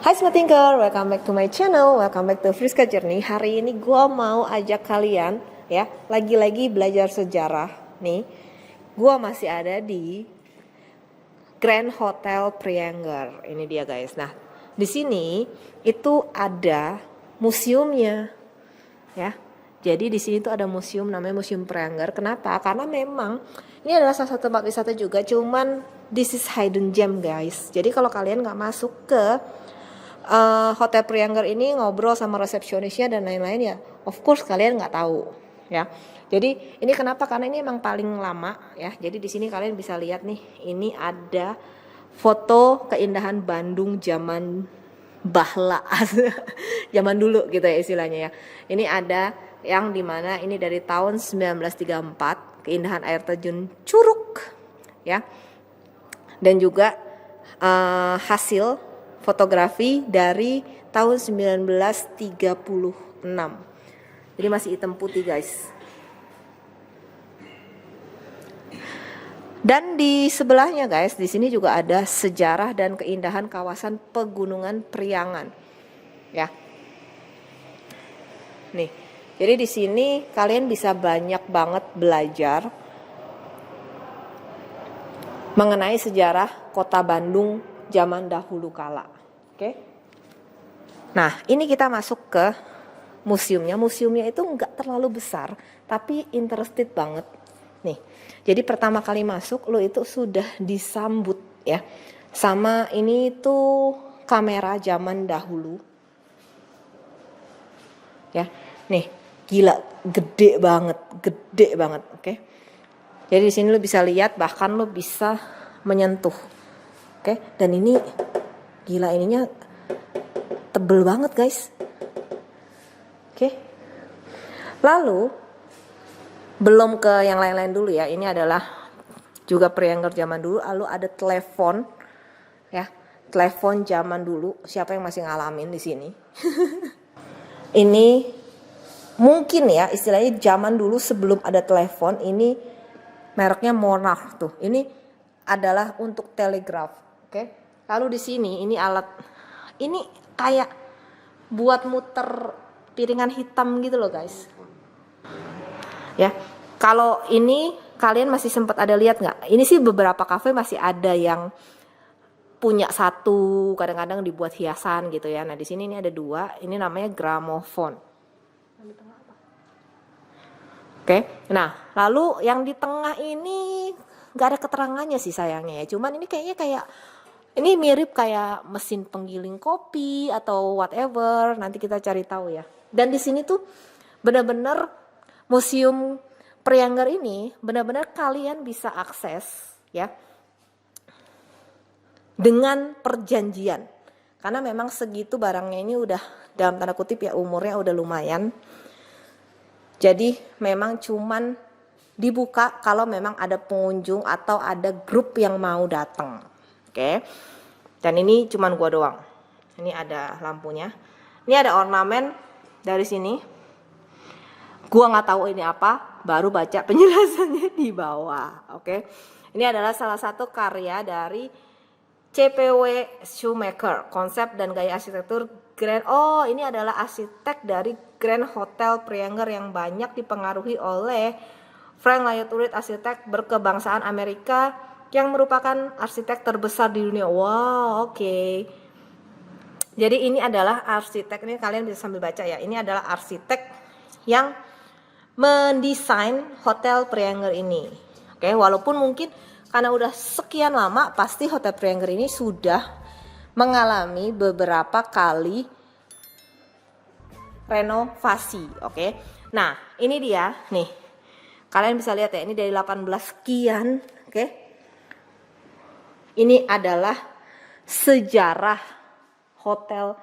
Hai Smart Thinker, welcome back to my channel, welcome back to Friska Journey. Hari ini gue mau ajak kalian ya, lagi-lagi belajar sejarah nih. Gue masih ada di Grand Hotel Prianger. Ini dia guys. Nah, di sini itu ada museumnya ya. Jadi di sini tuh ada museum namanya Museum Prianger. Kenapa? Karena memang ini adalah salah satu tempat wisata juga, cuman this is hidden gem guys. Jadi kalau kalian nggak masuk ke Hotel Prianger ini ngobrol sama resepsionisnya dan lain-lain ya, of course kalian nggak tahu ya. Jadi ini kenapa? Karena ini emang paling lama ya. Jadi di sini kalian bisa lihat nih, ini ada foto keindahan Bandung zaman bahla, zaman dulu gitu ya istilahnya ya. Ini ada yang dimana ini dari tahun 1934, keindahan air terjun Curug ya. Dan juga hasil fotografi dari tahun 1936. Jadi masih hitam putih guys. Dan di sebelahnya guys, di sini juga ada sejarah dan keindahan kawasan Pegunungan Priangan. Ya. Nih. Jadi di sini kalian bisa banyak banget belajar mengenai sejarah Kota Bandung zaman dahulu kala. Oke. Nah, ini kita masuk ke museumnya. Museumnya itu nggak terlalu besar, tapi interested banget. Nih, jadi pertama kali masuk lo itu sudah disambut ya sama ini tuh kamera zaman dahulu. Ya, nih gila gede banget, oke. Jadi di sini lo bisa lihat, bahkan lo bisa menyentuh, oke. Dan ini gila, ininya tebel banget guys. Oke. Lalu belum ke yang lain-lain dulu ya. Ini adalah juga Prianger zaman dulu. Lalu ada telepon ya. Telepon zaman dulu. Siapa yang masih ngalamin di sini? Ini mungkin ya istilahnya zaman dulu sebelum ada telepon, ini mereknya Monarch tuh. Ini adalah untuk telegraf, oke. Lalu di sini ini alat, ini kayak buat muter piringan hitam gitu loh guys. Ya, kalau ini kalian masih sempat ada lihat nggak? Ini sih beberapa kafe masih ada yang punya satu, kadang-kadang dibuat hiasan gitu ya. Nah di sini ini ada dua, ini namanya gramofon. Oke, nah lalu yang di tengah ini nggak ada keterangannya sih sayangnya ya. Cuman ini kayaknya kayak ini mirip kayak mesin penggiling kopi atau whatever, nanti kita cari tahu ya. Dan di sini tuh benar-benar Museum Prianger ini benar-benar kalian bisa akses ya dengan perjanjian. Karena memang segitu barangnya ini udah dalam tanda kutip ya umurnya udah lumayan. Jadi memang cuman dibuka kalau memang ada pengunjung atau ada grup yang mau datang. Oke. Dan ini cuman gua doang. Ini ada lampunya. Ini ada ornamen dari sini. Gua nggak tahu ini apa, baru baca penjelasannya di bawah. Oke. Ini adalah salah satu karya dari CPW Shoemaker, konsep dan gaya arsitektur Grand. Oh, ini adalah arsitek dari Grand Hotel Prianger yang banyak dipengaruhi oleh Frank Lloyd Wright, arsitek berkebangsaan Amerika yang merupakan arsitek terbesar di dunia. Wow, oke. Jadi ini adalah arsitek, ini kalian bisa sambil baca ya. Ini adalah arsitek yang mendesain Hotel Prianger ini. Oke, walaupun mungkin karena udah sekian lama, pasti Hotel Prianger ini sudah mengalami beberapa kali renovasi. Oke. Nah, ini dia nih. Kalian bisa lihat ya, ini dari 18 sekian, oke. Ini adalah sejarah Hotel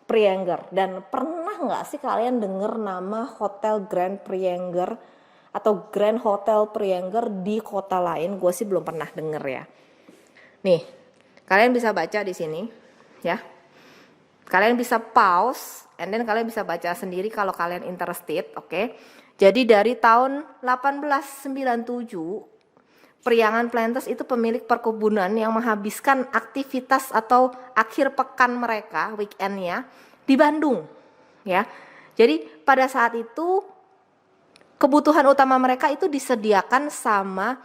Prianger. Dan pernah nggak sih kalian dengar nama Hotel Grand Prianger atau Grand Hotel Prianger di kota lain? Gue sih belum pernah denger ya. Nih, kalian bisa baca di sini ya. Kalian bisa pause, and then kalian bisa baca sendiri kalau kalian interested, oke. Jadi dari tahun 1897 Priangan Planters itu pemilik perkebunan yang menghabiskan aktivitas atau akhir pekan mereka, weekendnya, di Bandung. Ya, jadi pada saat itu kebutuhan utama mereka itu disediakan sama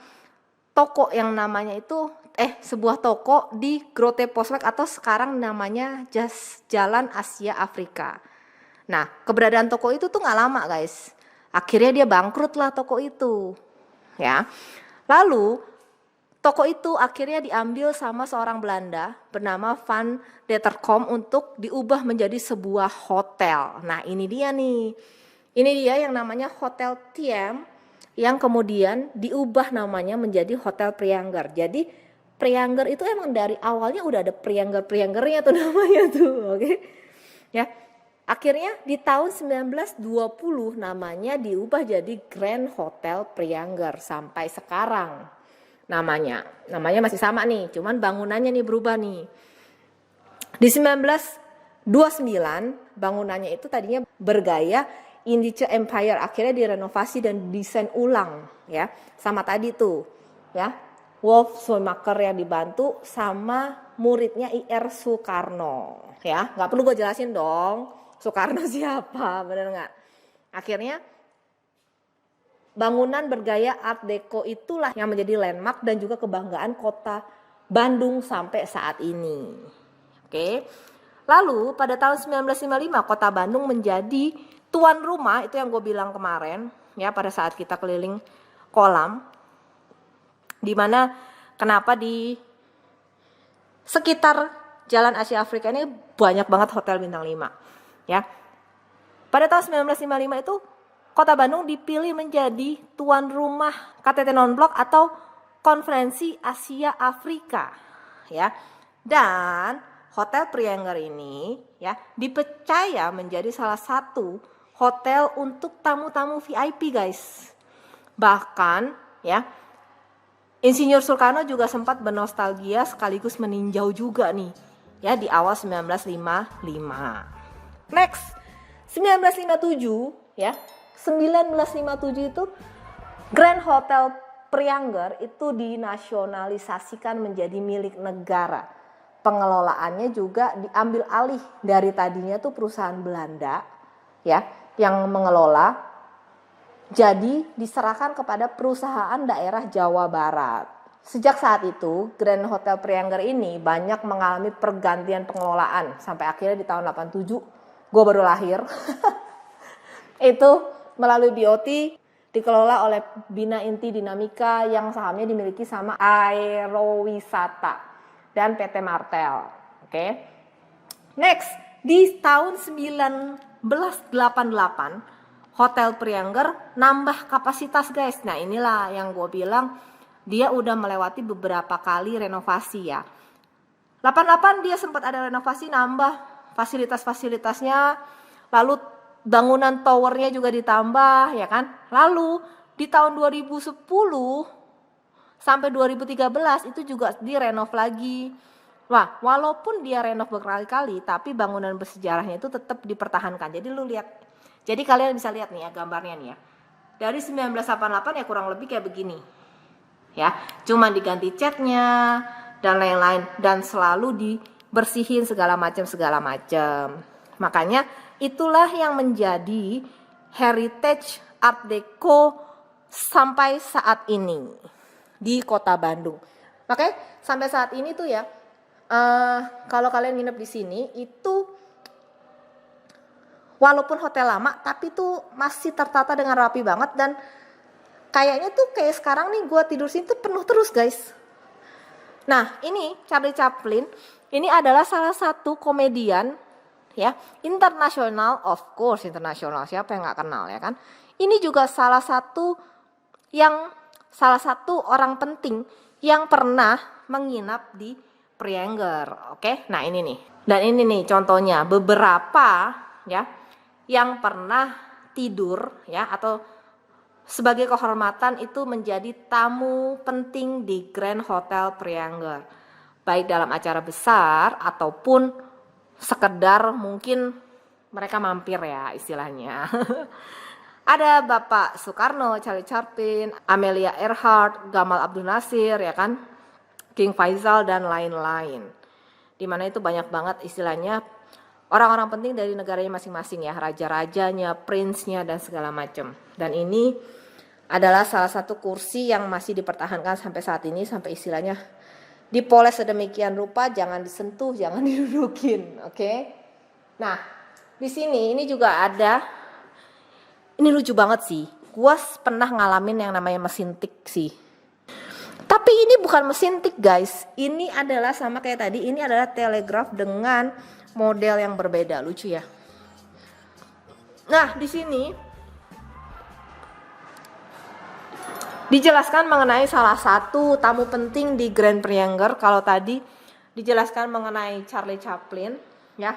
toko yang namanya itu sebuah toko di Grote Posweg atau sekarang namanya Jalan Asia Afrika. Nah, keberadaan toko itu tuh nggak lama guys. Akhirnya dia bangkrut lah toko itu. Ya. Lalu toko itu akhirnya diambil sama seorang Belanda bernama Van Deterkom untuk diubah menjadi sebuah hotel. Nah, ini dia nih. Ini dia yang namanya Hotel Tiem yang kemudian diubah namanya menjadi Hotel Priangger. Jadi Priangger itu emang dari awalnya udah ada Priangger-Prianggernya tuh namanya tuh, oke? Ya. Akhirnya di tahun 1920 namanya diubah jadi Grand Hotel Priangger sampai sekarang namanya masih sama nih, cuman bangunannya nih berubah nih. Di 1929 bangunannya itu tadinya bergaya Indice Empire, akhirnya direnovasi dan desain ulang ya, sama tadi tuh ya, Wolf Schumacher yang dibantu sama muridnya IR Soekarno ya, nggak perlu gue jelasin dong Soekarno siapa, bener nggak? Akhirnya bangunan bergaya Art Deco itulah yang menjadi landmark dan juga kebanggaan kota Bandung sampai saat ini. Oke. Lalu pada tahun 1955 kota Bandung menjadi tuan rumah, itu yang gue bilang kemarin ya, pada saat kita keliling kolam, dimana kenapa di sekitar Jalan Asia Afrika ini banyak banget hotel bintang 5 ya. Pada tahun 1955 itu Kota Bandung dipilih menjadi tuan rumah KTT Non-Blok atau Konferensi Asia Afrika ya. Dan Hotel Priangger ini ya dipercaya menjadi salah satu hotel untuk tamu-tamu VIP guys. Bahkan ya Insinyur Soekarno juga sempat bernostalgia sekaligus meninjau juga nih ya di awal 1955. Next, 1957 ya. 1957 itu Grand Hotel Priangger itu dinasionalisasikan menjadi milik negara. Pengelolaannya juga diambil alih dari tadinya tuh perusahaan Belanda ya yang mengelola, jadi diserahkan kepada perusahaan daerah Jawa Barat. Sejak saat itu Grand Hotel Priangger ini banyak mengalami pergantian pengelolaan sampai akhirnya di tahun 87 gue baru lahir itu melalui BOT dikelola oleh Bina Inti Dinamika yang sahamnya dimiliki sama Aerowisata dan PT Martel. Oke. Next, di tahun 1988 Hotel Priangger nambah kapasitas guys. Nah, inilah yang gue bilang dia udah melewati beberapa kali renovasi ya. 88 dia sempat ada renovasi, nambah fasilitas-fasilitasnya, lalu bangunan towernya juga ditambah ya kan. Lalu di tahun 2010 sampai 2013 itu juga direnov lagi. Wah, walaupun dia renov berkali-kali tapi bangunan bersejarahnya itu tetap dipertahankan. Jadi lu lihat. Jadi kalian bisa lihat nih ya gambarnya nih ya. Dari 1988 ya kurang lebih kayak begini. Ya, cuma diganti catnya dan lain-lain dan selalu dibersihin segala macam. Makanya itulah yang menjadi heritage Art Deco sampai saat ini di Kota Bandung. Makanya sampai saat ini tuh ya, kalau kalian nginep di sini itu walaupun hotel lama tapi tuh masih tertata dengan rapi banget dan kayaknya tuh kayak sekarang nih gue tidur sini tuh penuh terus guys. Nah ini Charlie Chaplin ini adalah salah satu komedian ya internasional, of course internasional, siapa yang nggak kenal ya kan. Ini juga salah satu orang penting yang pernah menginap di Priangger. Oke, nah ini nih, dan ini nih contohnya beberapa ya yang pernah tidur ya atau sebagai kehormatan itu menjadi tamu penting di Grand Hotel Priangger, baik dalam acara besar ataupun sekedar mungkin mereka mampir ya istilahnya. Ada Bapak Soekarno, Charlie Chaplin, Amelia Earhart, Gamal Abdul Nasir, ya kan, King Faisal dan lain-lain. Dimana itu banyak banget istilahnya orang-orang penting dari negaranya masing-masing ya, raja-rajanya, prince-nya dan segala macam. Dan ini adalah salah satu kursi yang masih dipertahankan sampai saat ini, sampai istilahnya dipoles sedemikian rupa, jangan disentuh, jangan didudukin, oke? Nah, di sini ini juga ada. Ini lucu banget sih, gua pernah ngalamin yang namanya mesin tik sih. Tapi ini bukan mesin tik guys, ini adalah sama kayak tadi, ini adalah telegraf dengan model yang berbeda, lucu ya. Nah di sini dijelaskan mengenai salah satu tamu penting di Grand Prianger. Kalau tadi dijelaskan mengenai Charlie Chaplin, ya.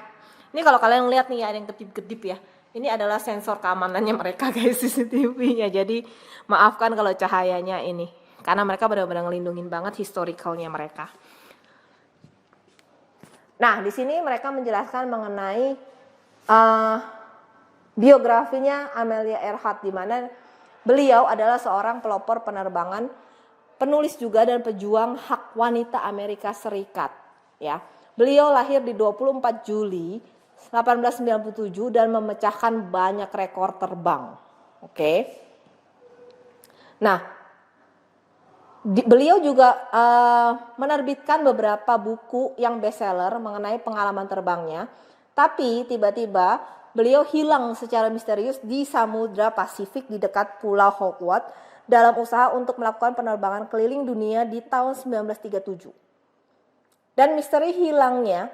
Ini kalau kalian lihat nih ada yang kedip-kedip ya. Ini adalah sensor keamanannya mereka guys, CCTV-nya. Jadi maafkan kalau cahayanya ini, karena mereka benar-benar ngelindungin banget historicalnya mereka. Nah di sini mereka menjelaskan mengenai biografinya Amelia Earhart, di mana beliau adalah seorang pelopor penerbangan, penulis juga dan pejuang hak wanita Amerika Serikat. Ya, beliau lahir di 24 Juli 1897 dan memecahkan banyak rekor terbang. Oke. Nah, beliau juga menerbitkan beberapa buku yang bestseller mengenai pengalaman terbangnya. Tapi tiba-tiba beliau hilang secara misterius di Samudra Pasifik di dekat Pulau Hawkwood dalam usaha untuk melakukan penerbangan keliling dunia di tahun 1937. Dan misteri hilangnya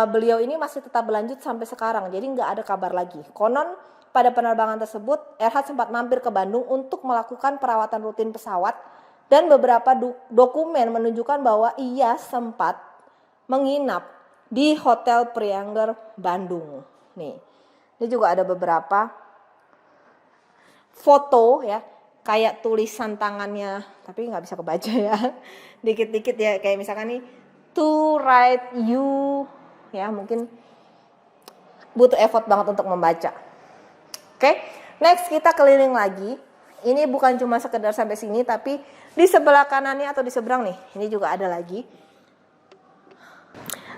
beliau ini masih tetap berlanjut sampai sekarang, jadi nggak ada kabar lagi. Konon pada penerbangan tersebut, Earhart sempat mampir ke Bandung untuk melakukan perawatan rutin pesawat, dan beberapa dokumen menunjukkan bahwa ia sempat menginap di Hotel Prianger Bandung. Nih, ini juga ada beberapa foto ya, kayak tulisan tangannya, tapi nggak bisa kebaca ya, dikit-dikit ya, kayak misalkan nih, to write you, ya mungkin butuh effort banget untuk membaca. Oke, next kita keliling lagi. Ini bukan cuma sekedar sampai sini, tapi di sebelah kanannya atau di seberang nih, ini juga ada lagi.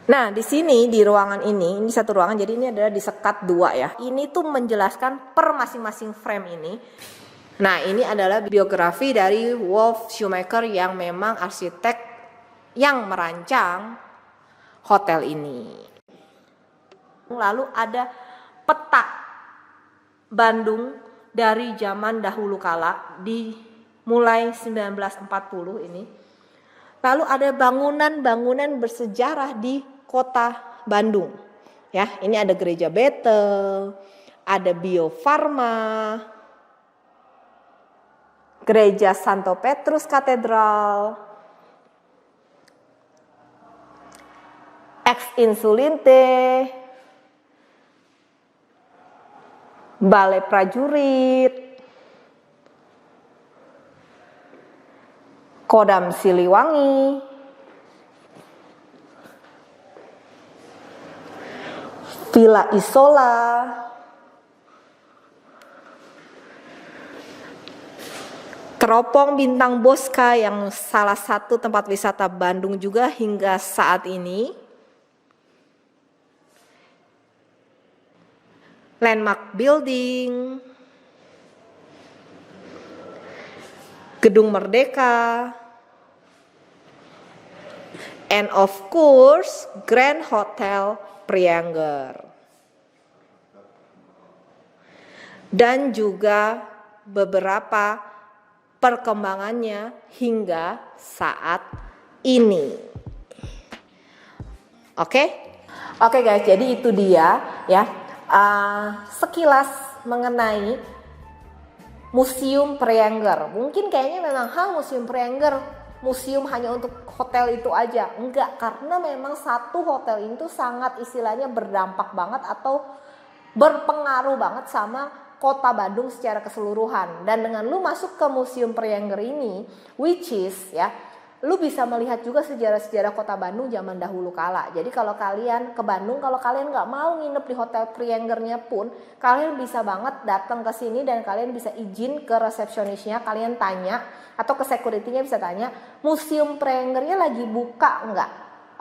Nah di sini di ruangan ini satu ruangan, jadi ini adalah disekat dua ya. Ini tuh menjelaskan per masing-masing frame ini. Nah ini adalah biografi dari Wolf Schumacher yang memang arsitek yang merancang hotel ini. Lalu ada peta Bandung dari zaman dahulu kala di mulai 1940 ini. Lalu ada bangunan-bangunan bersejarah di kota Bandung. Ya, ini ada gereja Bethel, ada Bio Farma, gereja Santo Petrus Katedral, Ex Insulinte, Balai Prajurit, Kodam Siliwangi, Villa Isola, Teropong Bintang Bosca yang salah satu tempat wisata Bandung juga hingga saat ini. Landmark Building, Gedung Merdeka, and of course Grand Hotel Prianger. Dan juga beberapa perkembangannya hingga saat ini. Oke guys, jadi itu dia ya. Sekilas mengenai Museum Prianger. Mungkin kayaknya memang Museum Prianger, museum hanya untuk hotel itu aja. Enggak, karena memang satu hotel itu sangat istilahnya berdampak banget atau berpengaruh banget sama kota Bandung secara keseluruhan. Dan dengan lu masuk ke Museum Prianger ini, which is ya, lu bisa melihat juga sejarah-sejarah kota Bandung zaman dahulu kala. Jadi kalau kalian ke Bandung, kalau kalian nggak mau nginep di Hotel Priangernya pun, kalian bisa banget datang ke sini dan kalian bisa izin ke resepsionisnya, kalian tanya, atau ke security-nya bisa tanya, Museum Priangernya lagi buka nggak?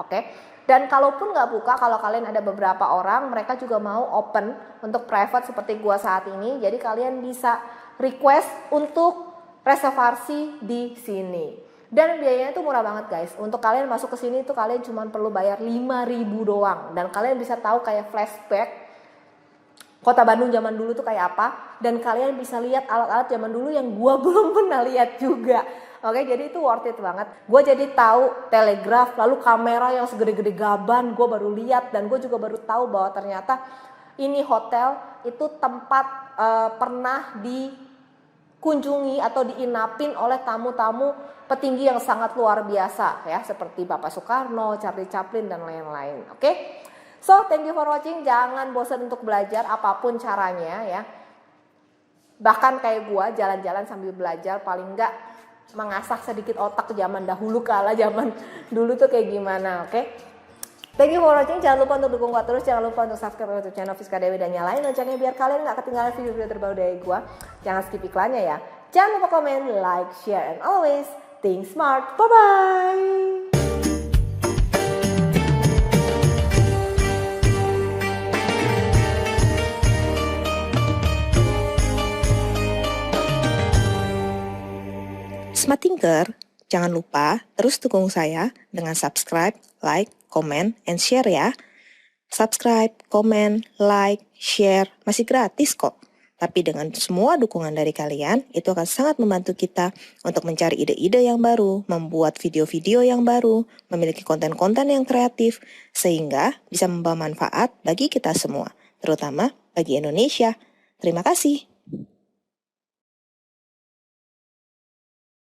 Oke. Dan kalaupun nggak buka, kalau kalian ada beberapa orang, mereka juga mau open untuk private seperti gua saat ini. Jadi kalian bisa request untuk reservasi di sini. Dan biayanya itu murah banget guys. Untuk kalian masuk ke sini itu kalian cuma perlu bayar 5.000 doang. Dan kalian bisa tahu kayak flashback kota Bandung zaman dulu tuh kayak apa. Dan kalian bisa lihat alat-alat zaman dulu yang gua belum pernah lihat juga. Oke, jadi itu worth it banget. Gue jadi tahu telegraf, lalu kamera yang segede-gede gaban gue baru lihat. Dan gue juga baru tahu bahwa ternyata ini hotel itu tempat pernah dikunjungi atau diinapin oleh tamu-tamu petinggi yang sangat luar biasa ya, seperti Bapak Soekarno, Charlie Chaplin dan lain-lain. Oke. So, thank you for watching. Jangan bosan untuk belajar apapun caranya ya. Bahkan kayak gua jalan-jalan sambil belajar, paling enggak mengasah sedikit otak zaman dahulu kala, zaman dulu tuh kayak gimana, oke? Thank you for watching. Jangan lupa untuk dukung gua terus. Jangan lupa untuk subscribe YouTube channel Friska Dewi dan nyalain loncengnya biar kalian nggak ketinggalan video-video terbaru dari gua. Jangan skip iklannya ya. Jangan lupa komen, like, share, and always think smart. Bye-bye. Smart Thinker, jangan lupa terus dukung saya dengan subscribe, like, comment, and share ya. Subscribe, comment, like, share, masih gratis kok. Tapi dengan semua dukungan dari kalian, itu akan sangat membantu kita untuk mencari ide-ide yang baru, membuat video-video yang baru, memiliki konten-konten yang kreatif, sehingga bisa membawa manfaat bagi kita semua, terutama bagi Indonesia. Terima kasih.